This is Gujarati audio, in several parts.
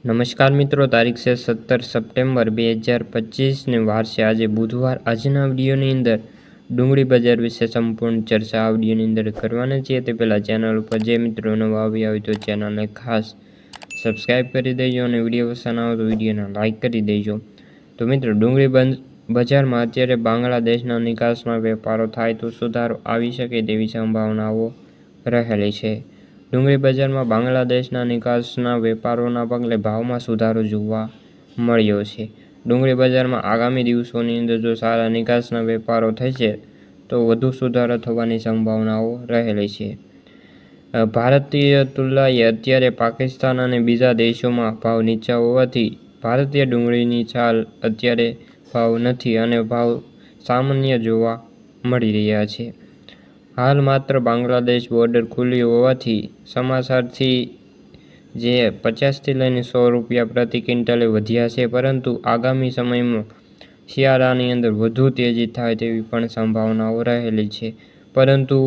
નમસ્કાર મિત્રો, તારીખ છે 17 સપ્ટેમ્બર 2025 વાર છે આજે બુધવાર। આજના વિડીયોની અંદર ડુંગળી બજાર વિશે સંપૂર્ણ ચર્ચા આ વિડીયોની અંદર કરવાના છીએ। તે પહેલાં ચેનલ ઉપર જે મિત્રો નવા આવ્યા હોય તો ચેનલને ખાસ સબસ્ક્રાઈબ કરી દેજો અને વિડીયો પસંદ આવે તો વિડીયોને લાઇક કરી દેજો। તો મિત્રો, ડુંગળી બજારમાં અત્યારે બાંગ્લાદેશના નિકાસમાં વેપારો થાય તો સુધારો આવી શકે તેવી સંભાવનાઓ રહેલી છે। ડુંગળી બજારમાં બાંગ્લાદેશના નિકાસના વેપારોના પગલે ભાવમાં સુધારો જોવા મળ્યો છે। ડુંગળી બજારમાં આગામી દિવસોની અંદર જો સારા નિકાસના વેપારો થશે તો વધુ સુધારો થવાની સંભાવનાઓ રહેલી છે। ભારતીય તુલનાએ અત્યારે પાકિસ્તાન અને બીજા દેશોમાં ભાવ નીચા હોવાથી ભારતીય ડુંગળીની ચાલ અત્યારે ભાવ નથી અને ભાવ સામાન્ય જોવા મળી રહ્યા છે। હાલ માત્ર બાંગ્લાદેશ બોર્ડર ખુલ્લી હોવાથી સમાચારથી જે 50થી લઈને 100 રૂપિયા પ્રતિ ક્વિન્ટલે વધ્યા છે, પરંતુ આગામી સમયમાં શિયાળાની અંદર વધુ તેજી થાય તેવી પણ સંભાવનાઓ રહેલી છે। પરંતુ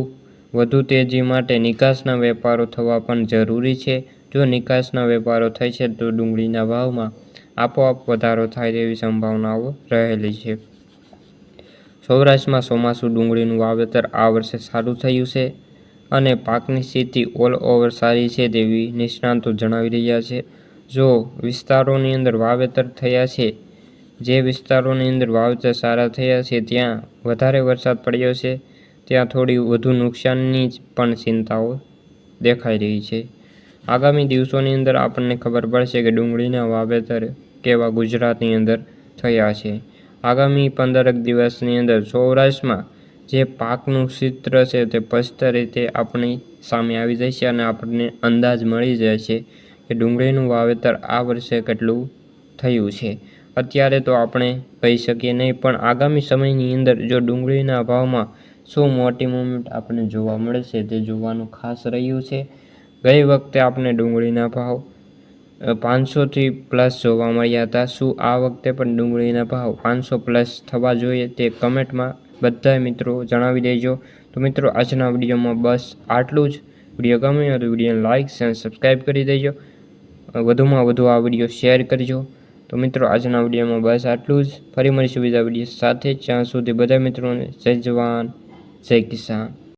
વધુ તેજી માટે નિકાસના વેપારો થવા પણ જરૂરી છે। જો નિકાસના વેપારો થશે તો ડુંગળીના ભાવમાં આપોઆપ વધારો થાય તેવી સંભાવનાઓ રહેલી છે। સૌરાષ્ટ્રમાં ચોમાસુ ડુંગળીનું વાવેતર આ વર્ષે સારું થયું છે અને પાકની સ્થિતિ ઓલ ઓવર સારી છે તેવી નિષ્ણાતો જણાવી રહ્યા છે। જો વિસ્તારોની અંદર વાવેતર થયા છે, જે વિસ્તારોની અંદર વાવેતર સારા થયા છે ત્યાં વધારે વરસાદ પડ્યો છે, ત્યાં થોડી વધુ નુકસાનની પણ ચિંતાઓ દેખાઈ રહી છે। આગામી દિવસોની અંદર આપણને ખબર પડશે કે ડુંગળીના વાવેતર કેવા ગુજરાતની અંદર થયા છે। આગામી 15 દિવસની અંદર સૌરાષ્ટ્રમાં જે પાકનું ચિત્ર છે તે સ્પષ્ટ રીતે આપણી સામે આવી જશે અને આપણને અંદાજ મળી જશે કે ડુંગળીનું વાવેતર આ વર્ષે કેટલું થયું છે। અત્યારે તો આપણે કહી શકીએ નહીં, પણ આગામી સમયની અંદર જો ડુંગળીના ભાવમાં શું મોટી મૂવમેન્ટ આપણને જોવા મળશે તે જોવાનું ખાસ રહ્યું છે। ગઈ વખતે આપણે ડુંગળીના ભાવ 500થી પ્લસ જોવા મળ્યા હતા। શું આ વખતે પણ ડુંગળીના ભાવ 500 પ્લસ થવા જોઈએ તે કમેન્ટમાં બધા મિત્રો જણાવી દેજો। તો મિત્રો, આજના વિડીયોમાં બસ આટલું જ। વિડીયો ગમ્યો હોય તો વિડીયોને લાઇક અને સબસ્ક્રાઈબ કરી દેજો, વધુમાં વધુ આ વિડીયો શેર કરજો। તો મિત્રો, આજના વિડીયોમાં બસ આટલું જ। ફરી મળીશું બીજા વિડીયો સાથે, જ્યાં સુધી બધા મિત્રોને જય જવાન જય કિસાન।